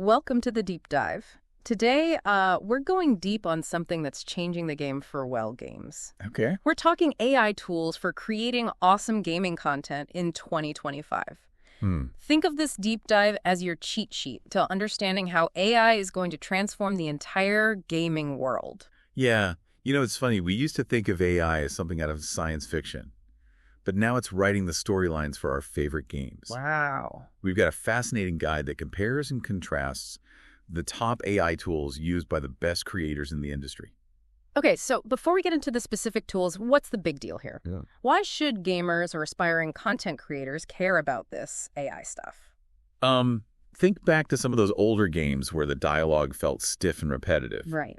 Welcome to the deep dive. Today, we're going deep on something that's changing the game for well games. Okay. We're talking AI tools for creating awesome gaming content in 2025. Think of this deep dive as your cheat sheet to understanding how AI is going to transform the entire gaming world. Yeah. It's funny. We used to think of AI as something out of science fiction, but now it's writing the storylines for our favorite games. Wow. We've got a fascinating guide that compares and contrasts the top AI tools used by the best creators in the industry. Okay, so before we get into the specific tools, what's the big deal here? Yeah. Why should gamers or aspiring content creators care about this AI stuff? Think back to some of those older games where the dialogue felt stiff and repetitive. Right.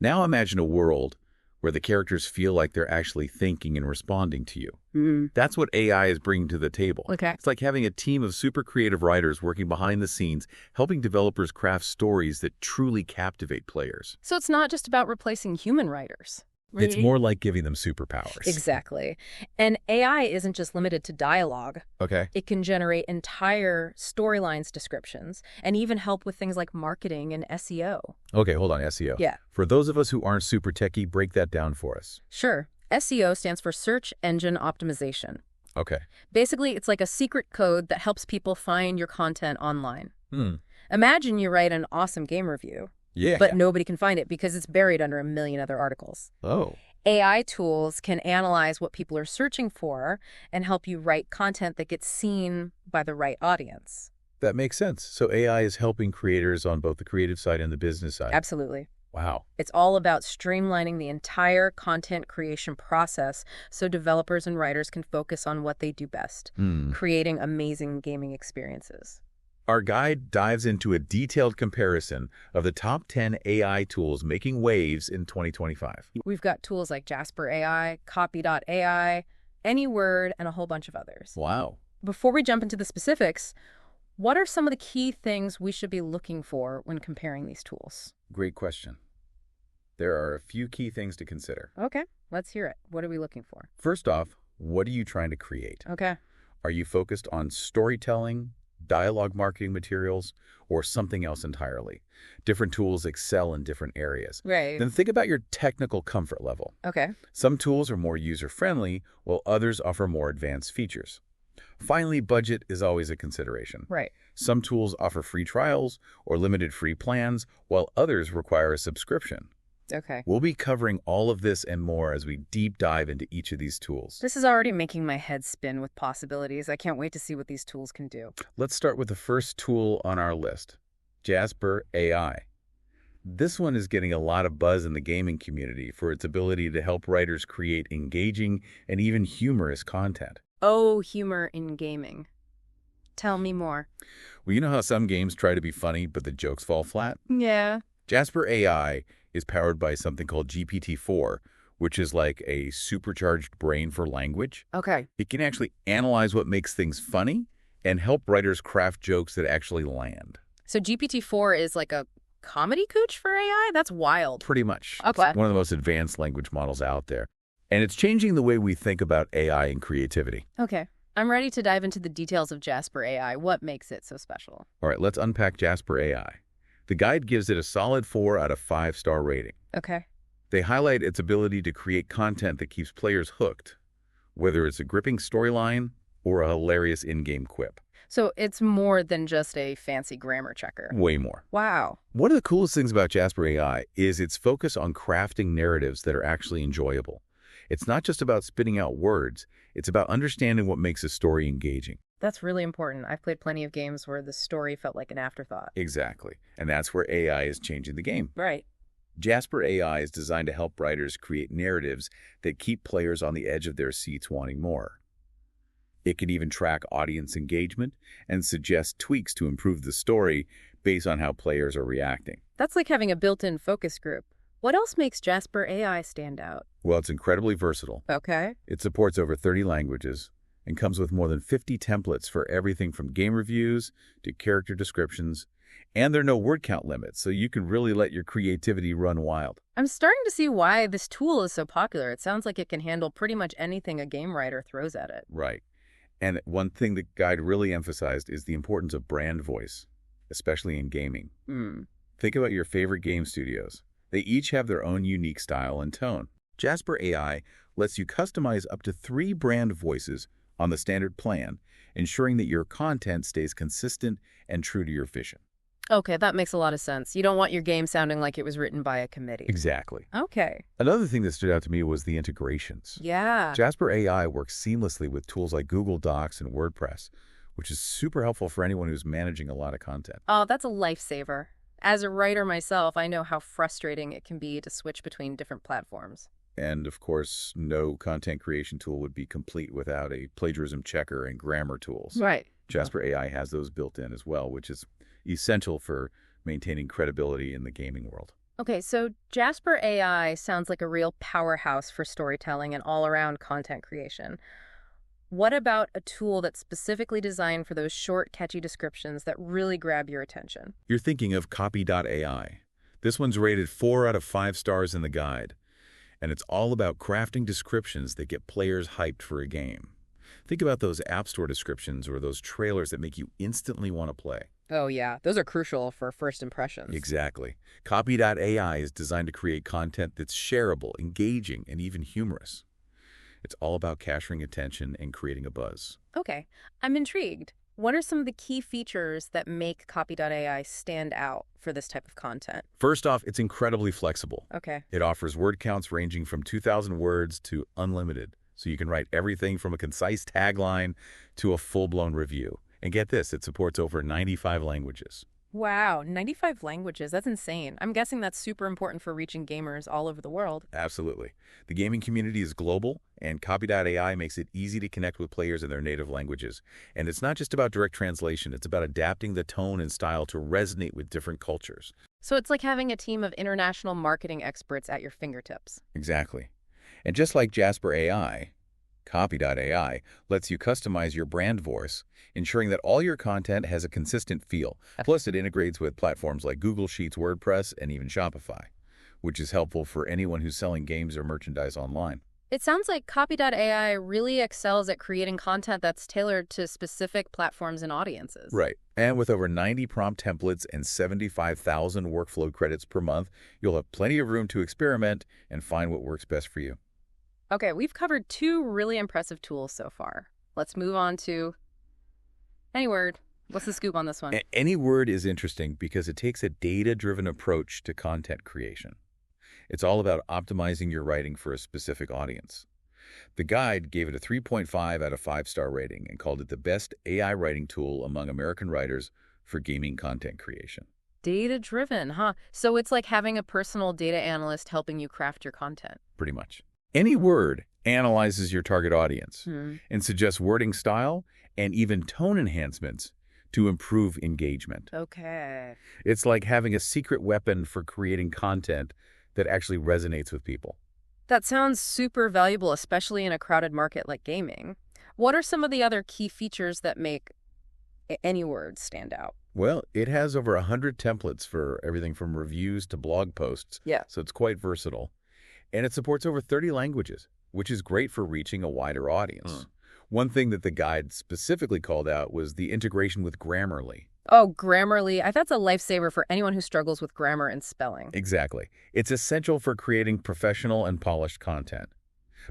Now imagine a world where the characters feel like they're actually thinking and responding to you. That's what AI is bringing to the table. Okay. It's like having a team of super creative writers working behind the scenes, helping developers craft stories that truly captivate players. So it's not just about replacing human writers. It's more like giving them superpowers. Exactly. And AI isn't just limited to dialogue. Okay. It can generate entire storylines descriptions and even help with things like marketing and SEO. Okay, hold on, SEO. Yeah. For those of us who aren't super techie, break that down for us. Sure. SEO stands for Search Engine Optimization. Okay. Basically, it's like a secret code that helps people find your content online. Imagine you write an awesome game review. Yeah. But nobody can find it because it's buried under a million other articles. Oh. AI tools can analyze what people are searching for and help you write content that gets seen by the right audience. That makes sense. So AI is helping creators on both the creative side and the business side. Absolutely. Wow. It's all about streamlining the entire content creation process so developers and writers can focus on what they do best, creating amazing gaming experiences. Our guide dives into a detailed comparison of the top 10 AI tools making waves in 2025. We've got tools like Jasper AI, Copy.ai, AnyWord, and a whole bunch of others. Wow. Before we jump into the specifics, what are some of the key things we should be looking for when comparing these tools? Great question. There are a few key things to consider. Okay, let's hear it. What are we looking for? First off, what are you trying to create? Okay. Are you focused on storytelling, dialogue marketing materials, or something else entirely? Different tools excel in different areas. Right. Then think about your technical comfort level. Okay. Some tools are more user-friendly, while others offer more advanced features. Finally, budget is always a consideration. Right. Some tools offer free trials or limited free plans, while others require a subscription. Okay. We'll be covering all of this and more as we deep dive into each of these tools. This is already making my head spin with possibilities. I can't wait to see what these tools can do. Let's start with the first tool on our list, Jasper AI. This one is getting a lot of buzz in the gaming community for its ability to help writers create engaging and even humorous content. Oh, humor in gaming. Tell me more. Well, you know how some games try to be funny, but the jokes fall flat? Yeah. Jasper AI is powered by something called GPT-4, which is like a supercharged brain for language. Okay. It can actually analyze what makes things funny and help writers craft jokes that actually land. So GPT-4 is like a comedy coach for AI? That's wild. Pretty much. Okay. It's one of the most advanced language models out there. And it's changing the way we think about AI and creativity. Okay. I'm ready to dive into the details of Jasper AI. What makes it so special? All right, let's unpack Jasper AI. The guide gives it a solid 4 out of 5-star rating. Okay. They highlight its ability to create content that keeps players hooked, whether it's a gripping storyline or a hilarious in-game quip. So it's more than just a fancy grammar checker. Way more. Wow. One of the coolest things about Jasper AI is its focus on crafting narratives that are actually enjoyable. It's not just about spitting out words, it's about understanding what makes a story engaging. That's really important. I've played plenty of games where the story felt like an afterthought. Exactly. And that's where AI is changing the game. Right. Jasper AI is designed to help writers create narratives that keep players on the edge of their seats wanting more. It can even track audience engagement and suggest tweaks to improve the story based on how players are reacting. That's like having a built-in focus group. What else makes Jasper AI stand out? Well, it's incredibly versatile. Okay. It supports over 30 languages and comes with more than 50 templates for everything from game reviews to character descriptions. And there are no word count limits, so you can really let your creativity run wild. I'm starting to see why this tool is so popular. It sounds like it can handle pretty much anything a game writer throws at it. Right. And one thing the guide really emphasized is the importance of brand voice. especially in gaming. Hmm. Think about your favorite game studios. They each have their own unique style and tone. Jasper AI lets you customize up to 3 brand voices on the standard plan, ensuring that your content stays consistent and true to your vision. Okay, that makes a lot of sense. You don't want your game sounding like it was written by a committee. Exactly. Okay. Another thing that stood out to me was the integrations. Yeah. Jasper AI works seamlessly with tools like Google Docs and WordPress, which is super helpful for anyone who's managing a lot of content. Oh, that's a lifesaver. As a writer myself, I know how frustrating it can be to switch between different platforms. And of course, no content creation tool would be complete without a plagiarism checker and grammar tools. Right. Jasper AI has those built in as well, which is essential for maintaining credibility in the gaming world. Okay, so Jasper AI sounds like a real powerhouse for storytelling and all-around content creation. What about a tool that's specifically designed for those short, catchy descriptions that really grab your attention? You're thinking of Copy.ai. This one's rated 4 out of 5 stars in the guide, and it's all about crafting descriptions that get players hyped for a game. Think about those App Store descriptions or those trailers that make you instantly want to play. Oh yeah, those are crucial for first impressions. Exactly. Copy.ai is designed to create content that's shareable, engaging, and even humorous. It's all about capturing attention and creating a buzz. Okay, I'm intrigued. What are some of the key features that make Copy.ai stand out for this type of content? First off, it's incredibly flexible. Okay. It offers word counts ranging from 2,000 words to unlimited, so you can write everything from a concise tagline to a full-blown review. And get this, it supports over 95 languages. Wow, 95 languages. That's insane. I'm guessing that's super important for reaching gamers all over the world. Absolutely. The gaming community is global, and Copy.ai makes it easy to connect with players in their native languages. And it's not just about direct translation, it's about adapting the tone and style to resonate with different cultures. So it's like having a team of international marketing experts at your fingertips. Exactly. And just like Jasper AI, Copy.ai lets you customize your brand voice, ensuring that all your content has a consistent feel. Plus, it integrates with platforms like Google Sheets, WordPress, and even Shopify, which is helpful for anyone who's selling games or merchandise online. It sounds like Copy.ai really excels at creating content that's tailored to specific platforms and audiences. Right. And with over 90 prompt templates and 75,000 workflow credits per month, you'll have plenty of room to experiment and find what works best for you. Okay, we've covered 2 really impressive tools so far. Let's move on to AnyWord. What's the scoop on this one? AnyWord is interesting because it takes a data-driven approach to content creation. It's all about optimizing your writing for a specific audience. The guide gave it a 3.5 out of 5-star rating and called it the best AI writing tool among American writers for gaming content creation. Data-driven, huh? So it's like having a personal data analyst helping you craft your content. Pretty much. AnyWord analyzes your target audience and suggests wording style and even tone enhancements to improve engagement. Okay. It's like having a secret weapon for creating content that actually resonates with people. That sounds super valuable, especially in a crowded market like gaming. What are some of the other key features that make AnyWord stand out? Well, it has over 100 templates for everything from reviews to blog posts. Yeah. So it's quite versatile. And it supports over 30 languages, which is great for reaching a wider audience. One thing that the guide specifically called out was the integration with Grammarly. Oh, Grammarly. That's a lifesaver for anyone who struggles with grammar and spelling. Exactly. It's essential for creating professional and polished content.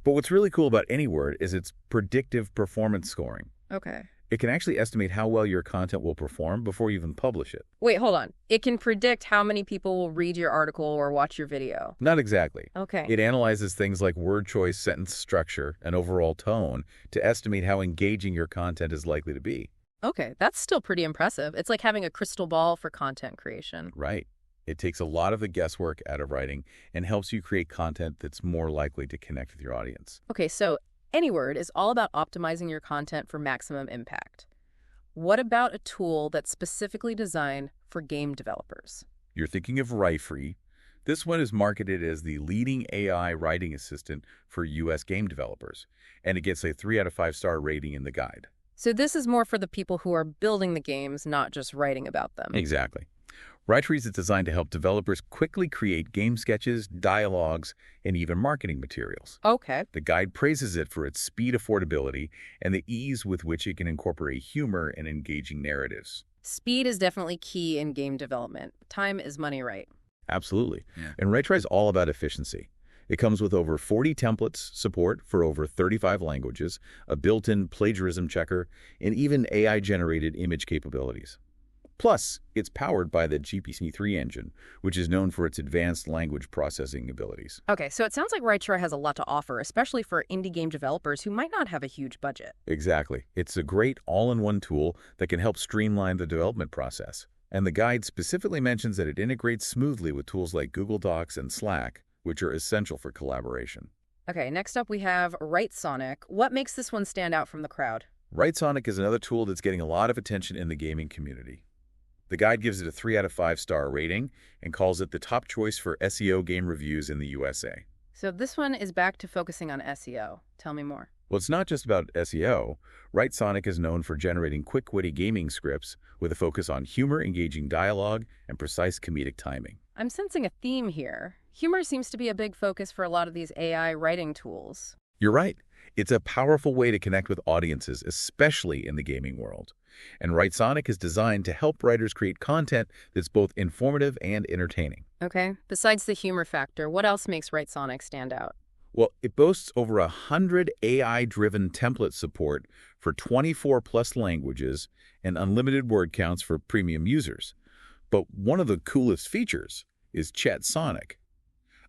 But what's really cool about AnyWord is its predictive performance scoring. Okay. It can actually estimate how well your content will perform before you even publish it. Wait, hold on. It can predict how many people will read your article or watch your video. Not exactly. Okay. It analyzes things like word choice, sentence structure, and overall tone to estimate how engaging your content is likely to be. Okay, that's still pretty impressive. It's like having a crystal ball for content creation. Right. It takes a lot of the guesswork out of writing and helps you create content that's more likely to connect with your audience. Okay, so AnyWord is all about optimizing your content for maximum impact. What about a tool that's specifically designed for game developers? You're thinking of WriteFree. This one is marketed as the leading AI writing assistant for U.S. game developers, and it gets a 3 out of 5-star rating in the guide. So this is more for the people who are building the games, not just writing about them. Exactly. WriteFree is designed to help developers quickly create game sketches, dialogues, and even marketing materials. Okay. The guide praises it for its speed, affordability, and the ease with which it can incorporate humor and engaging narratives. Speed is definitely key in game development. Time is money, right? Absolutely. Yeah. And Raytry is all about efficiency. It comes with over 40 templates, support for over 35 languages, a built-in plagiarism checker, and even AI-generated image capabilities. Plus, it's powered by the GPT-3 engine, which is known for its advanced language processing abilities. Okay, so it sounds like Rightshare has a lot to offer, especially for indie game developers who might not have a huge budget. Exactly. It's a great all-in-one tool that can help streamline the development process. And the guide specifically mentions that it integrates smoothly with tools like Google Docs and Slack, which are essential for collaboration. Okay, next up we have Writesonic. What makes this one stand out from the crowd? Writesonic is another tool that's getting a lot of attention in the gaming community. The guide gives it a 3 out of 5 star rating and calls it the top choice for SEO game reviews in the USA. So this one is back to focusing on SEO. Tell me more. Well, it's not just about SEO. Writesonic is known for generating quick, witty gaming scripts with a focus on humor, engaging dialogue, and precise comedic timing. I'm sensing a theme here. Humor seems to be a big focus for a lot of these AI writing tools. You're right. It's a powerful way to connect with audiences, especially in the gaming world. And Writesonic is designed to help writers create content that's both informative and entertaining. Okay, besides the humor factor, what else makes Writesonic stand out? Well, it boasts over 100 AI-driven template support for 24-plus languages and unlimited word counts for premium users. But one of the coolest features is ChatSonic,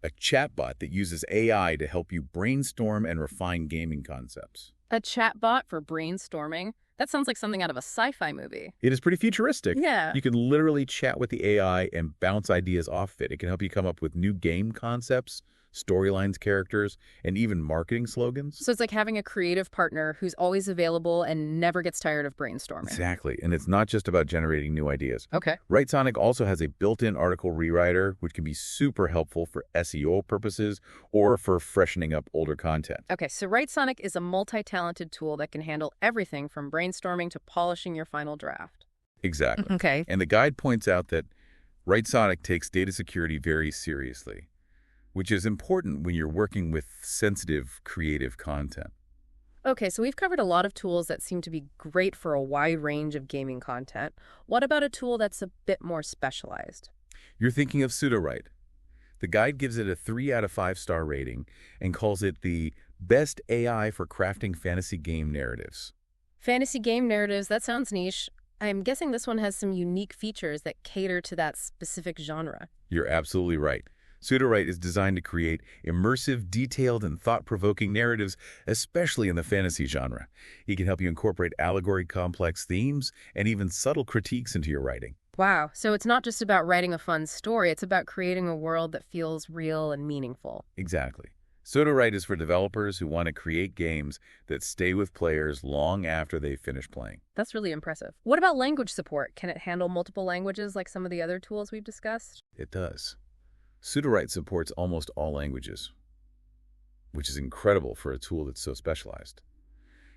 a chatbot that uses AI to help you brainstorm and refine gaming concepts. A chatbot for brainstorming? That sounds like something out of a sci-fi movie. It is pretty futuristic. Yeah. You can literally chat with the AI and bounce ideas off it. It can help you come up with new game concepts, storylines, characters, and even marketing slogans. So it's like having a creative partner who's always available and never gets tired of brainstorming. Exactly. And it's not just about generating new ideas. Okay. Writesonic also has a built-in article rewriter, which can be super helpful for SEO purposes or for freshening up older content. Okay, so Writesonic is a multi-talented tool that can handle everything from brainstorming to polishing your final draft. Exactly. Okay. And the guide points out that Writesonic takes data security very seriously, which is important when you're working with sensitive, creative content. Okay, so we've covered a lot of tools that seem to be great for a wide range of gaming content. What about a tool that's a bit more specialized? You're thinking of Sudowrite. The guide gives it a 3 out of 5 star rating and calls it the best AI for crafting fantasy game narratives. Fantasy game narratives, that sounds niche. I'm guessing this one has some unique features that cater to that specific genre. You're absolutely right. Sudowrite is designed to create immersive, detailed, and thought-provoking narratives, especially in the fantasy genre. He can help you incorporate allegory, complex themes, and even subtle critiques into your writing. Wow, so it's not just about writing a fun story, it's about creating a world that feels real and meaningful. Exactly. Sudowrite is for developers who want to create games that stay with players long after they've finished playing. That's really impressive. What about language support? Can it handle multiple languages like some of the other tools we've discussed? It does. Sudowrite supports almost all languages, which is incredible for a tool that's so specialized.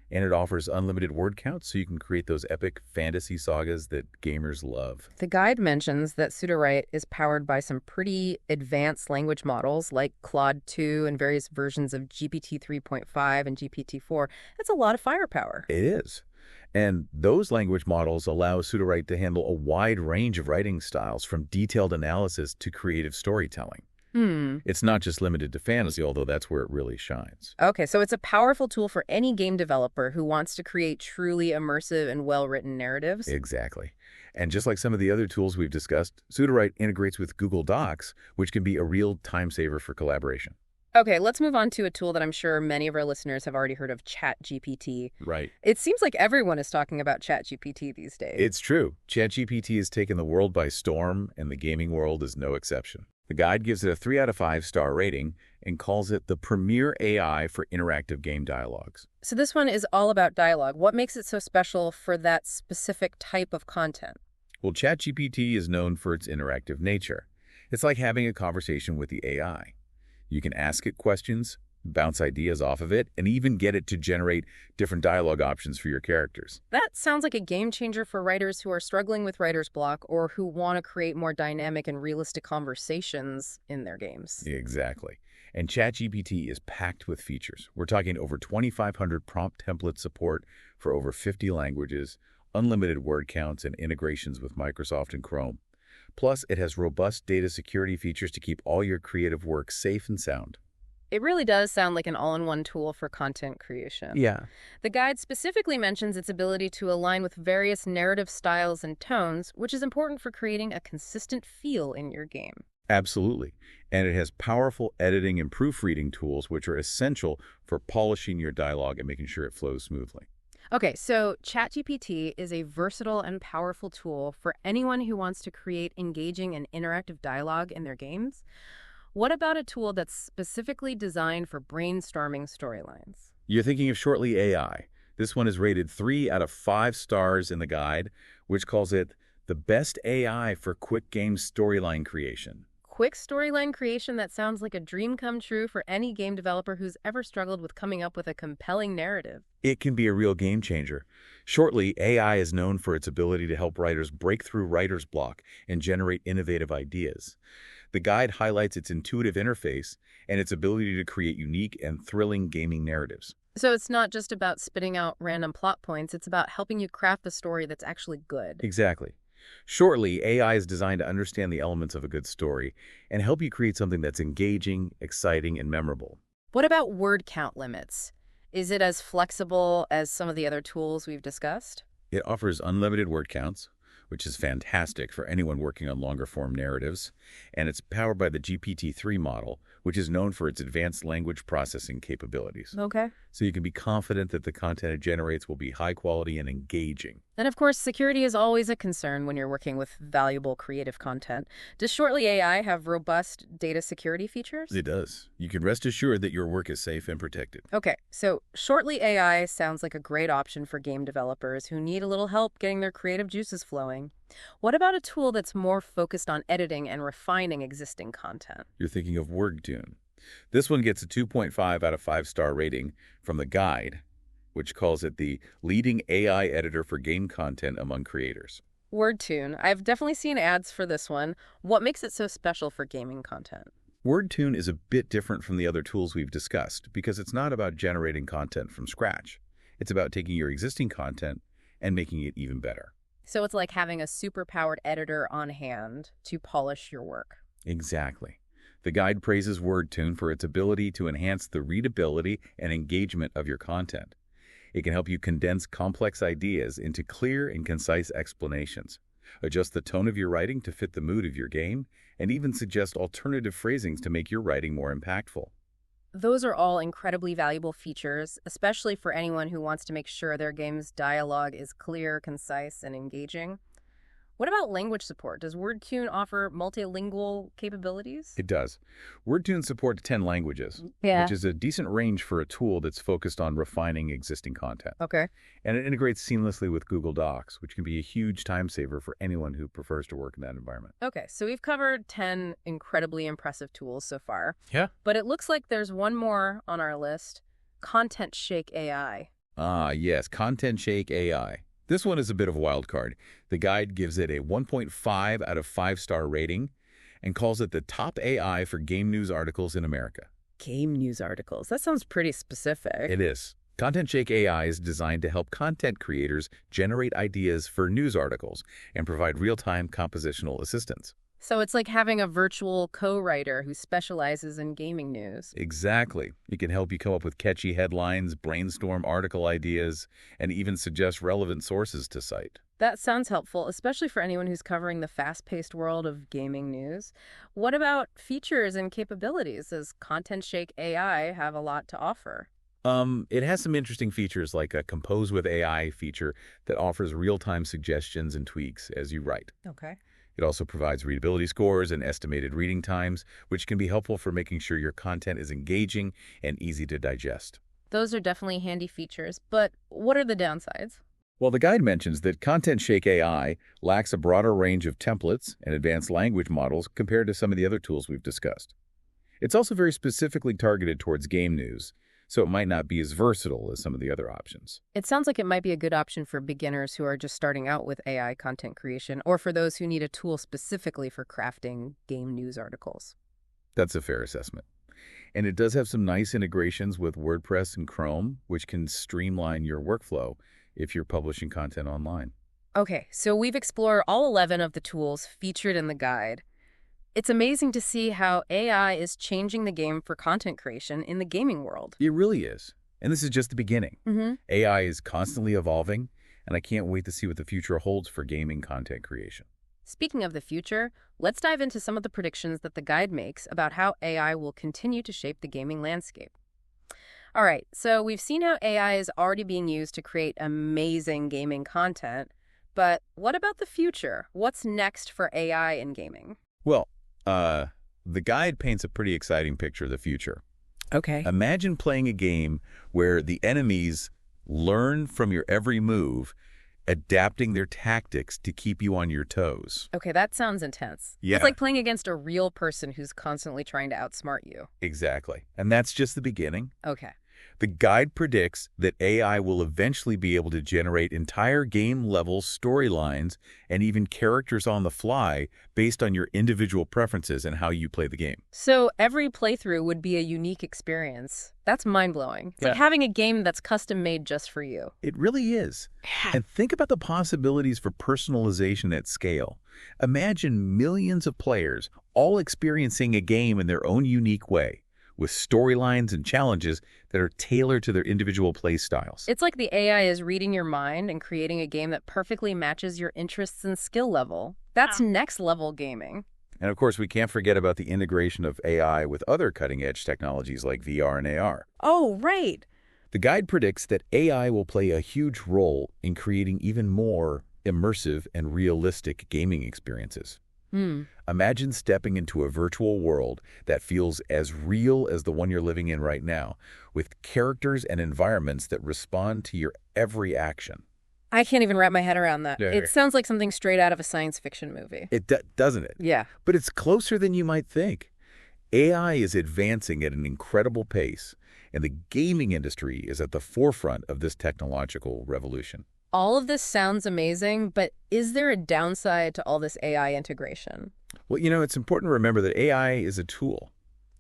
And it offers unlimited word counts, so you can create those epic fantasy sagas that gamers love. The guide mentions that Sudowrite is powered by some pretty advanced language models like Claude 2 and various versions of GPT 3.5 and GPT 4. That's a lot of firepower. It is. And those language models allow Sudowrite to handle a wide range of writing styles, from detailed analysis to creative storytelling. It's not just limited to fantasy, although that's where it really shines. Okay, so it's a powerful tool for any game developer who wants to create truly immersive and well-written narratives. Exactly. And just like some of the other tools we've discussed, Sudowrite integrates with Google Docs, which can be a real time saver for collaboration. Okay, let's move on to a tool that I'm sure many of our listeners have already heard of, ChatGPT. Right. It seems like everyone is talking about ChatGPT these days. It's true. ChatGPT has taken the world by storm, and the gaming world is no exception. The guide gives it a 3 out of 5 star rating and calls it the premier AI for interactive game dialogues. So this one is all about dialogue. What makes it so special for that specific type of content? Well, ChatGPT is known for its interactive nature. It's like having a conversation with the AI. You can ask it questions, bounce ideas off of it, and even get it to generate different dialogue options for your characters. That sounds like a game changer for writers who are struggling with writer's block or who want to create more dynamic and realistic conversations in their games. Exactly. And ChatGPT is packed with features. We're talking over 2,500 prompt template support for over 50 languages, unlimited word counts, and integrations with Microsoft and Chrome. Plus, it has robust data security features to keep all your creative work safe and sound. It really does sound like an all-in-one tool for content creation. Yeah. The guide specifically mentions its ability to align with various narrative styles and tones, which is important for creating a consistent feel in your game. Absolutely. And it has powerful editing and proofreading tools, which are essential for polishing your dialogue and making sure it flows smoothly. Okay, so ChatGPT is a versatile and powerful tool for anyone who wants to create engaging and interactive dialogue in their games. What about a tool that's specifically designed for brainstorming storylines? You're thinking of Shortly AI. This one is rated 3 out of 5 stars in the guide, which calls it the best AI for quick game storyline creation. Quick storyline creation that sounds like a dream come true for any game developer who's ever struggled with coming up with a compelling narrative. It can be a real game changer. Shortly, AI is known for its ability to help writers break through writer's block and generate innovative ideas. The guide highlights its intuitive interface and its ability to create unique and thrilling gaming narratives. So it's not just about spitting out random plot points, it's about helping you craft a story that's actually good. Exactly. Shortly, AI is designed to understand the elements of a good story and help you create something that's engaging, exciting, and memorable. What about word count limits? Is it as flexible as some of the other tools we've discussed? It offers unlimited word counts, which is fantastic for anyone working on longer-form narratives, and it's powered by the GPT-3 model, which is known for its advanced language processing capabilities. Okay. So you can be confident that the content it generates will be high quality and engaging. And of course, security is always a concern when you're working with valuable creative content. Does Shortly AI have robust data security features? It does. You can rest assured that your work is safe and protected. Okay, so Shortly AI sounds like a great option for game developers who need a little help getting their creative juices flowing. What about a tool that's more focused on editing and refining existing content? You're thinking of WordTune. This one gets a 2.5 out of 5-star rating from the guide, which calls it the leading AI editor for game content among creators. WordTune. I've definitely seen ads for this one. What makes it so special for gaming content? WordTune is a bit different from the other tools we've discussed because it's not about generating content from scratch. It's about taking your existing content and making it even better. So it's like having a super-powered editor on hand to polish your work. Exactly. The guide praises WordTune for its ability to enhance the readability and engagement of your content. It can help you condense complex ideas into clear and concise explanations, adjust the tone of your writing to fit the mood of your game, and even suggest alternative phrasings to make your writing more impactful. Those are all incredibly valuable features, especially for anyone who wants to make sure their game's dialogue is clear, concise, and engaging. What about language support? Does WordTune offer multilingual capabilities? It does. WordTune supports 10 languages, which is a decent range for a tool that's focused on refining existing content. Okay. And it integrates seamlessly with Google Docs, which can be a huge time saver for anyone who prefers to work in that environment. Okay, so we've covered 10 incredibly impressive tools so far. Yeah. But it looks like there's one more on our list, Content Shake AI. Ah, yes, Content Shake AI. This one is a bit of a wild card. The guide gives it a 1.5 out of 5-star rating and calls it the top AI for game news articles in America. Game news articles. That sounds pretty specific. It is. Content Shake AI is designed to help content creators generate ideas for news articles and provide real-time compositional assistance. So it's like having a virtual co-writer who specializes in gaming news. Exactly. It can help you come up with catchy headlines, brainstorm article ideas, and even suggest relevant sources to cite. That sounds helpful, especially for anyone who's covering the fast-paced world of gaming news. What about features and capabilities? Does Content Shake AI have a lot to offer? It has some interesting features like a Compose with AI feature that offers real-time suggestions and tweaks as you write. Okay. It also provides readability scores and estimated reading times, which can be helpful for making sure your content is engaging and easy to digest. Those are definitely handy features, but what are the downsides? Well, the guide mentions that Content Shake AI lacks a broader range of templates and advanced language models compared to some of the other tools we've discussed. It's also very specifically targeted towards game news, so it might not be as versatile as some of the other options. It sounds like it might be a good option for beginners who are just starting out with AI content creation, or for those who need a tool specifically for crafting game news articles. That's a fair assessment. And it does have some nice integrations with WordPress and Chrome, which can streamline your workflow if you're publishing content online. Okay, so we've explored all 11 of the tools featured in the guide. It's amazing to see how AI is changing the game for content creation in the gaming world. It really is. And this is just the beginning. Mm-hmm. AI is constantly evolving, and I can't wait to see what the future holds for gaming content creation. Speaking of the future, let's dive into some of the predictions that the guide makes about how AI will continue to shape the gaming landscape. All right, so we've seen how AI is already being used to create amazing gaming content, but what about the future? What's next for AI in gaming? Well, the guide paints a pretty exciting picture of the future. Okay. Imagine playing a game where the enemies learn from your every move, adapting their tactics to keep you on your toes. Okay, that sounds intense. Yeah. It's like playing against a real person who's constantly trying to outsmart you. Exactly. And that's just the beginning. Okay. The guide predicts that AI will eventually be able to generate entire game-level storylines and even characters on the fly based on your individual preferences and how you play the game. So every playthrough would be a unique experience. That's mind-blowing. It's like having a game that's custom-made just for you. It really is. And think about the possibilities for personalization at scale. Imagine millions of players all experiencing a game in their own unique way, with storylines and challenges that are tailored to their individual play styles. It's like the AI is reading your mind and creating a game that perfectly matches your interests and skill level. That's next-level gaming. And of course, we can't forget about the integration of AI with other cutting-edge technologies like VR and AR. Oh, right. The guide predicts that AI will play a huge role in creating even more immersive and realistic gaming experiences. Imagine stepping into a virtual world that feels as real as the one you're living in right now, with characters and environments that respond to your every action. I can't even wrap my head around that. Yeah. It sounds like something straight out of a science fiction movie. Doesn't it? Yeah. But it's closer than you might think. AI is advancing at an incredible pace, and the gaming industry is at the forefront of this technological revolution. All of this sounds amazing, but is there a downside to all this AI integration? Well, it's important to remember that AI is a tool.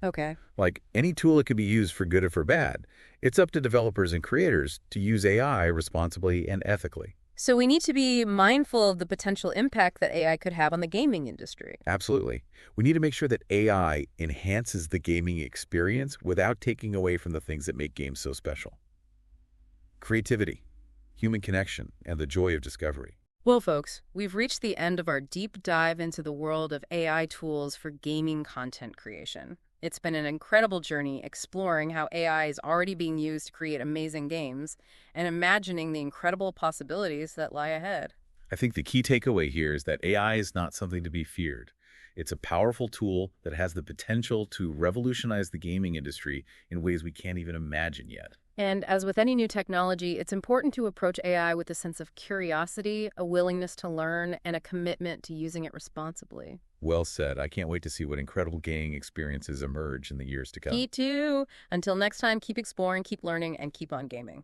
Okay. Like any tool, it could be used for good or for bad. It's up to developers and creators to use AI responsibly and ethically. So we need to be mindful of the potential impact that AI could have on the gaming industry. Absolutely. We need to make sure that AI enhances the gaming experience without taking away from the things that make games so special. Creativity, human connection, and the joy of discovery. Well, folks, we've reached the end of our deep dive into the world of AI tools for gaming content creation. It's been an incredible journey exploring how AI is already being used to create amazing games and imagining the incredible possibilities that lie ahead. I think the key takeaway here is that AI is not something to be feared. It's a powerful tool that has the potential to revolutionize the gaming industry in ways we can't even imagine yet. And as with any new technology, it's important to approach AI with a sense of curiosity, a willingness to learn, and a commitment to using it responsibly. Well said. I can't wait to see what incredible gaming experiences emerge in the years to come. Me too. Until next time, keep exploring, keep learning, and keep on gaming.